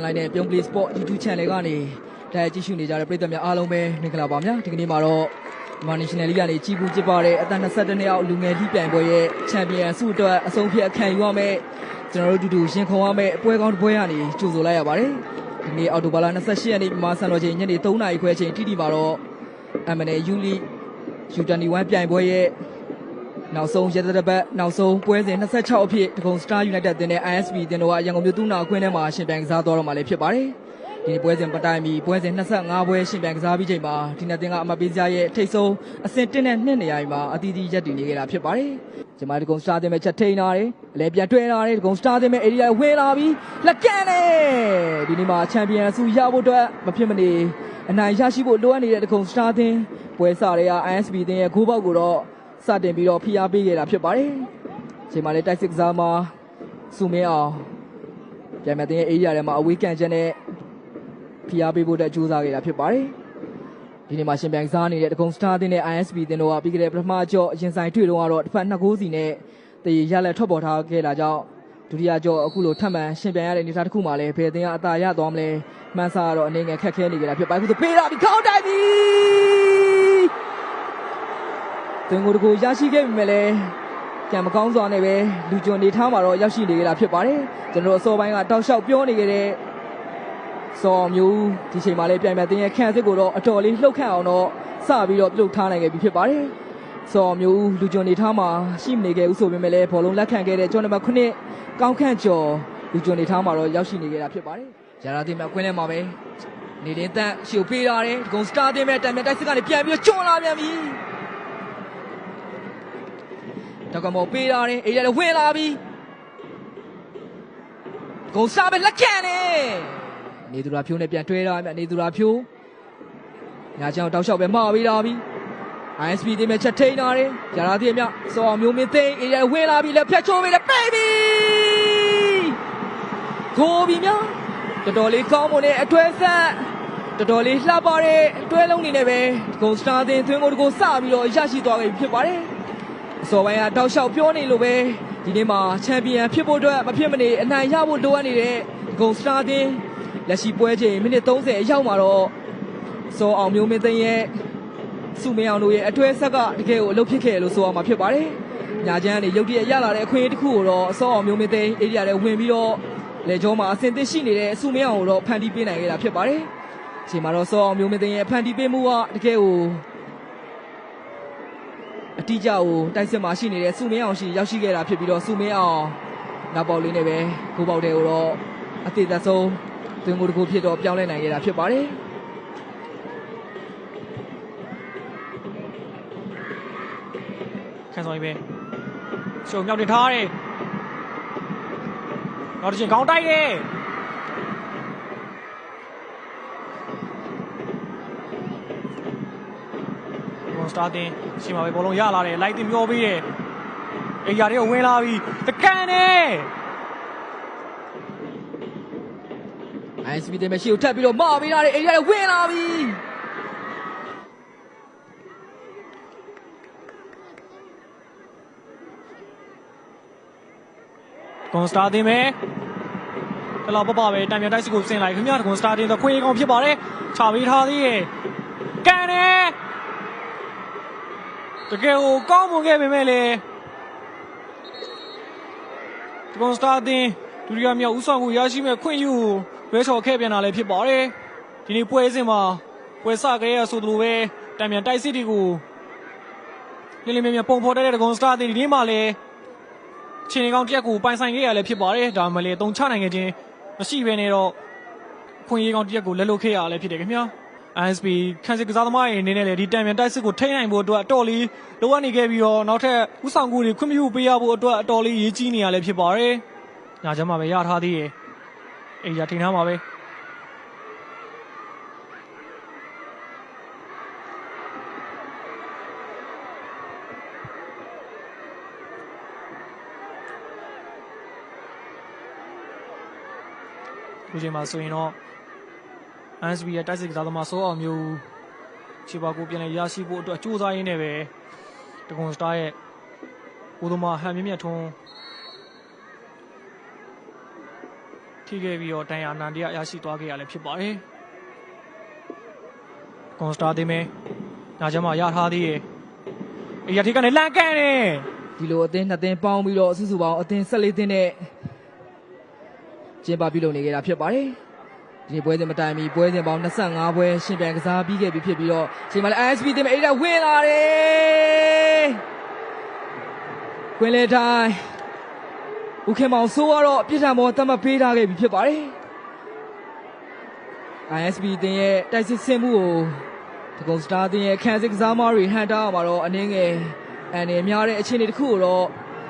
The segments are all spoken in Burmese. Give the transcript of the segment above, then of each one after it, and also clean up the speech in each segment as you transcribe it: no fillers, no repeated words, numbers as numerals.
လိုက်တဲ့ပြုံး Play Sport YouTube Channel ကနေကြည့်ရှုနေကြတဲ့ပရိသတ်များအားလုံးပဲမင်္ဂလာပါဗျာဒီကနေ့မှာတော့မြန်မာ National League ကနေကြီးပူးကျင်းပတဲ့အသက်22နှစ်အောက်လူငယ်လိပြိုင်ပွဲရဲ့ချန်ပီယံဆုအတွက်အဆုံးဖြတ်ခံယူရမယ်ကျွန်တော်တို့တူရင်ခုန်ရမယ်အပွဲကောင်းတစ်ပွဲကနေကြိုဆိုလိုက်ရပါတယ်ဒီနေ့အောက်တိုဘာလ28ရက်နေ့မြန်မာစံတော်ချိန်ညနေ3:00နာရီခွဲချိန်တိမှာတော့ MNL Uli U21 ပြိုင်ပွဲရဲ့နောက်ဆုံးရက်သက်ပတ်နောက်ဆုံးပွဲစဉ်26အဖြစ်ဒဂုံ Star United တင်တဲ့ ISP တင်တော့ရန်ကုန်မြို့သူနာကွင်းထဲမှာရှင်ပြိုင်ကစားသွားတော့မှလည်းဖြစ်ပါတယ်ဒီပွဲစဉ်ပတိုင်ပြီးပွဲစဉ်25ပွဲရှင်ပြိုင်ကစားပြီးချိန်မှာဒီနေ့တင်ကအမပေးစရာရဲ့ထိတ်ဆုံးအဆင့်1နဲ့2နေရာမှာအသီးသီးရပ်တည်နေကြတာဖြစ်ပါတယ်ဒီမှာဒဂုံ Star တင်မဲ့ချက်ထိန်လာတယ်အလဲပြန်တွဲလာတယ်ဒဂုံ Star တင်မဲ့ area ဝင်လာပြီးလက်ကန်တယ်ဒီနေ့မှာချန်ပီယံဆုရဖို့အတွက်မဖြစ်မနေအနိုင်ရရှိဖို့လိုအပ်နေတဲ့ဒဂုံ Star တင်ပွဲစားတွေက ISP တင်ရဲ့ဂိုးပေါက်ကိုတော့စတင်ပြီးတော့ဖိအားပေးခဲ့တာဖြစ်ပါတယ်။ချိန်မှာလည်းတိုက်စစ်ကစားမှာစုမင်းအောင်ပြန်မဲ့တဲ့ area ထဲမှာအဝေးကန်ချက်နဲ့ဖိအားပေးဖို့အတွက်ကြိုးစားခဲ့တာဖြစ်ပါတယ်။ဒီနေ့မှာရှင်ပြိုင်စားနေတဲ့ဒဂုံ Star တင်တဲ့ ISP တင်တော့ပြီးခဲ့တဲ့ပထမကြော့ရင်ဆိုင်တွေ့တော့ကတော့တစ်ဖက်2ဂိုးစီနဲ့တည်ရလက်ထွက်ပေါ်ထားခဲ့တာကြောင့်ဒုတိယကြော့အခုလိုထပ်မံရှင်ပြိုင်ရတဲ့အနေအထားတစ်ခုမှာလည်းဘယ်တင်ကအသာရသွားမလဲမှန်းဆတော့အနေငယ်ခက်ခဲနေကြတာဖြစ်ပါတယ်။အခုဆိုပေးတာပြီးခေါင်းတိုက်ပြီးသွင်းကိုတကူရရှိခဲ့ပြီမဲ့လည်းကံမကောင်းစွာနဲ့ပဲလူကျွန်းနေထားမှာတော့ရောက်ရှိနေကြတာဖြစ်ပါတယ်ကျွန်တော်တို့အစောပိုင်းကတောက်လျှောက်ပြောနေကြတဲ့စောမျိုးဒီချိန်မှာလည်းပြိုင်မဲ့တင်ရဲ့ခန့်စစ်ကိုတော့အတော်လေးလှုပ်ခန့်အောင်တော့စပြီးတော့ပြုတ်ထားနိုင်ခဲ့ပြီဖြစ်ပါတယ်စောမျိုးလူကျွန်းနေထားမှာရှိမနေခဲ့ဘူးဆိုပေမဲ့လည်းဘောလုံးလက်ခံခဲ့တဲ့ကျော်နံပါတ်9ကောင်းခန့်ကျော်လူကျွန်းနေထားမှာတော့ရောက်ရှိနေကြတာဖြစ်ပါတယ်ရာသာတင်မဲ့ကွင်းထဲမှာပဲနေလင်းတန့်ရှုပ်ပေးထားတယ်ဒဂုံ Star တင်မဲ့တံမြတ်တိုက်စစ်ကနေပြန်ပြီးတော့ကျွန်းလာပြန်ပြီတော့ကမောပေးတာတယ်အေးရတယ်ဝင်လာပြီဂုံစားပဲလက်ခံတယ်နေသူရာဖြိုးနဲ့ပြန်တွဲတာမြနေသူရာဖြိုးညာချောင်းတောက်လျှောက်ပဲမှားပေးတာပြီ ISP တင်မဲ့ချက်ထိန်တာတယ်ရာသာတင်မြစောအောင်မျိုးမင်းသိန်းအေးရဝင်လာပြီလက်ဖြတ်ချိုးပေးတယ်ပေးပြီဂိုးပြီမြတော်တော်လေးကောင်းမွန်တဲ့အထွဲဆက်တော်တော်လေးလှပတဲ့အတွဲလုံးနေနဲ့ပဲဂုံ Star တင်သွင်းကိုတကိုစပြီးတော့ရရှိသွားပြီဖြစ်ပါတယ်အစောပိုင်းကတောက်လျှောက်ပြောနေလို့ပဲဒီနေ့မှာချန်ပီယံဖြစ်ဖို့အတွက်မဖြစ်မနေအနိုင်ရဖို့လိုအပ်နေတဲ့ဂုံ Star တင်လက်ရှိပွဲချိန်မိနစ်30အရောက်မှာတော့စောအောင်မျိုးမင်းသိန်းရဲ့စုမင်းအောင်တို့ရဲ့အတွဲဆက်ကတကယ်ကိုအလုပ်ဖြစ်ခဲ့လို့ဆိုအောင်မှာဖြစ်ပါတယ်ညာချမ်းကနေရုတ်တရက်ရလာတဲ့အခွင့်အရေးတစ်ခုကိုတော့စောအောင်မျိုးမင်းသိန်းဧရိယာထဲဝင်ပြီးတော့လေကျောမှာအဆင်သင့်ရှိနေတဲ့အစုမင်းအောင်ကိုတော့ဖန်တီးပေးနိုင်ခဲ့တာဖြစ်ပါတယ်အချိန်မှာတော့စောအောင်မျိုးမင်းသိန်းရဲ့ဖန်တီးပေးမှုကတကယ်ကိုအတိအကျကိုတိုက်စစ်မှာရှိနေတဲ့စုမင်းအောင်ရှိရောက်ရှိခဲ့တာဖြစ်ပြီးတော့စုမင်းအောင်နောက်ပေါက်လေးနဲ့ပဲဂိုးပေါက်တဲ့ကိုတော့အသေးသက်ဆုံးသွင်းကိုတကူဖြစ်တော့ပြောင်းလဲနိုင်ခဲ့တာဖြစ်ပါတယ်ခန်းဆောင်ကြီးပဲရှုံမြောက်တင်ထားတယ်နောက်တစ်ချိန်ခေါင်းတိုက်တယ်စတာတင်ရှင်းပါပဲဘောလုံးရလာတယ်လိုက်တင်မျောပေးတယ်အေရာတွေကဝင်လာပြီတကန်တယ် ISP တင်မရှိကိုထပ်ပြီးတော့မှားပေးတာလေအေရာတွေဝင်လာပြီကွန်စတာတင်ပဲတလောက်ပပပဲတံမြန်တိုက်စစ်ကိုဆင်လိုက်ခင်ဗျာကွန်စတာတင်တော့ခွေးကောင်ဖြစ်ပါတယ်ခြာပေးထားသေးတယ်ကန်တယ်တကယ်ကိုကောင်းမွန်ခဲ့ပေမဲ့လေကွန်စတာတင်ဒုတိယမြောက်ဦးဆောင်မှုရရှိမဲ့ခွင့်ယူဘဲချော်ခဲ့ပြန်တာလည်းဖြစ်ပါတယ်ဒီနေ့ပွဲစဉ်မှာပွဲစကြရဆိုသလိုပဲတံမြန်တိုက်စစ်တွေကိုလင်းလင်းမြန်မြန်ပုံဖော်တဲ့ကွန်စတာတင်ဒီနေ့မှလည်းချင်းနေကောင်းတစ်ရက်ကိုပိုင်ဆိုင်ခဲ့ရလည်းဖြစ်ပါတယ်ဒါမှလည်းတုံချနိုင်ခဲ့ခြင်းမရှိဘဲနဲ့တော့ခွင့်ရေးကောင်းတစ်ရက်ကိုလက်လွတ်ခဲ့ရလည်းဖြစ်တယ်ခင်ဗျာISP ခန်းစစ်ကစားသမားတွေအနေနဲ့လည်းဒီတံမြန်တိုက်စစ်ကိုထိန်းနိုင်ဖို့အတွက်အတော်လေးလိုအပ်နေခဲ့ပြီးတော့နောက်ထပ်ဥဆောင်ကူတွေခွင့်ပြုပေးရဖို့အတွက်အတော်လေးရေးကြီးနေရလည်းဖြစ်ပါတယ်။ညာချမ်းမှာပဲရထားသေးရဲ့။အေးရထိန်းထားမှာပဲ။ဒီချိန်မှာဆိုရင်တော့ISP ရဲ့တိုက်စစ်ကစားသမားစောအောင်မျိုးခြေပါကိုပြန်လဲရရှိဖို့အတွက်စူးစမ်းရင်းနဲ့ပဲဒဂုံ Star ရဲ့ဦးသမားဟန်မြင့်မြတ်ထွန်း ထိခဲ့ပြီးတော့တန်ရာနန်တရားရရှိသွားခဲ့ရလည်းဖြစ်ပါတယ်ကွန်စတာတင်မဲညာချမ်းမှာရထားသေးရဲ့အေးရထိကနေလန်ကန်နေ ဒီလိုအသင်း2သင်းပေါင်းပြီးတော့စုစုပေါင်းအသင်း14သင်းနဲ့ကျင်းပပြုလုပ်နေကြတာဖြစ်ပါတယ်ဒီပွဲစဉ်မတိုင်မီပွဲစဉ်ပေါင်း25ပွဲရှင်ပြိုင်ကစားပြီးခဲ့ပြီဖြစ်ပြီးတော့ချိန်မှာလည်း ISP သင်းမဲ့အဲ့ဒါဝင်လာတယ်ကွင်းလေတိုင်းဦးခင်မောင်ဆိုးကတော့ပြစ်ထန်ပေါ်တတ်မှတ်ပေးထားခဲ့ပြီဖြစ်ပါတယ် ISP သင်းရဲ့တိုက်စစ်ဆင်မှုကိုဒဂုံစတာသင်းရဲ့ခံစစ်ကစားမတွေဟန်တာမှာတော့အနည်းငယ်အန်နေများတဲ့အခြေအနေတစ်ခုကိုတော့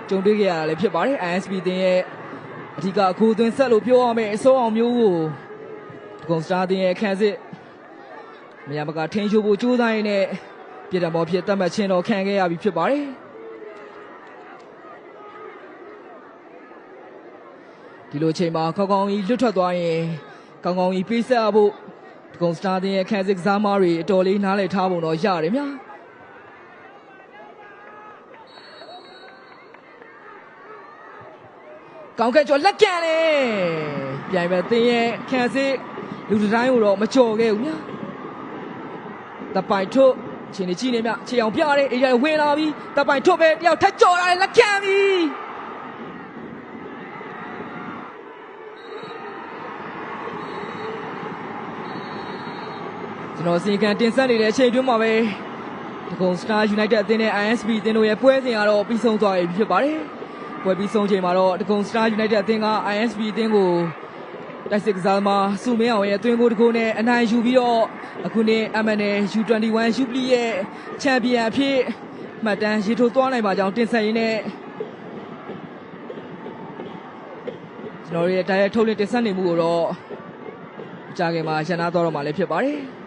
ကြုံတွေ့ခဲ့ရတာလည်းဖြစ်ပါတယ် ISP သင်းရဲ့အဓိကအကိုသွင်းဆက်လို့ပြောရမယ်အစိုးအောင်မျိုးကိုဒဂုံစတာသင်းရဲ့ခံစစ်မရမကထင်းရှိုးဖို့ကြိုးစားရင်းနဲ့ပြည်တော်ဖြစ်တတ်မှတ်ခြင်းတော့ခံခဲ့ရပြီဖြစ်ပါတယ်ဒီလိုချိန်မှာကောင်းကောင်းကြီးလွတ်ထွက်သွားရင်ကောင်းကောင်းကြီးပေးဆက်ဖို့ဒဂုံစတာသင်းရဲ့ခံစစ်ကစားမတွေအတော်လေးနားလည်ထားဖို့တော့ရတယ်များကောင်းကဲ့ကျော်လက်ကန်လေပြိုင်ပဲသင်းရဲ့ခံစစ်လူတိုင်းကိုတော့မကြော်ခဲ့ဘူးများတပိုင်ထုတ်ချင်းနေကြည့်နေမြခြေအောင်ပြရတယ်အေးရဝင်လာပြီတပိုင်ထုတ်ပဲတယောက်ထက်ကြော်လာတယ်လက်ကန်ပြီကျွန်တော်စီကန်တင်ဆက်နေတဲ့အချိန်တွင်းမှာပဲဒဂုံစတာယူနိုက်တက်အသင်းနဲ့ ISP အသင်းတို့ရဲ့ပွဲစဉ်ကတော့ပြီးဆုံးသွားပြီဖြစ်ပါတယ်ပွဲပြီးဆုံးချိန်မှာတော့ဒဂုံစတာယူနိုက်တက်အသင်းက ISP အသင်းကိုတိုက်စစ်ကစားသမားစုမင်းအောင်ရဲ့အသွင်ကိုတကူနဲ့အနိုင်ယူပြီးတော့အခုနေ့ MNL U21 Jubilee ရဲ့ချန်ပီယံအဖြစ်မှတ်တမ်းရေးထိုးသွားနိုင်ပါကြောင်းတင်ဆက်ရင်းနဲ့ကျွန်တော်ရဲ့တိုက်ရိုက်ထုတ်လွှင့်တင်ဆက်နေမှုကိုတော့ကြာခင်မှာရန်နာသွားတော့မှာလည်းဖြစ်ပါတယ်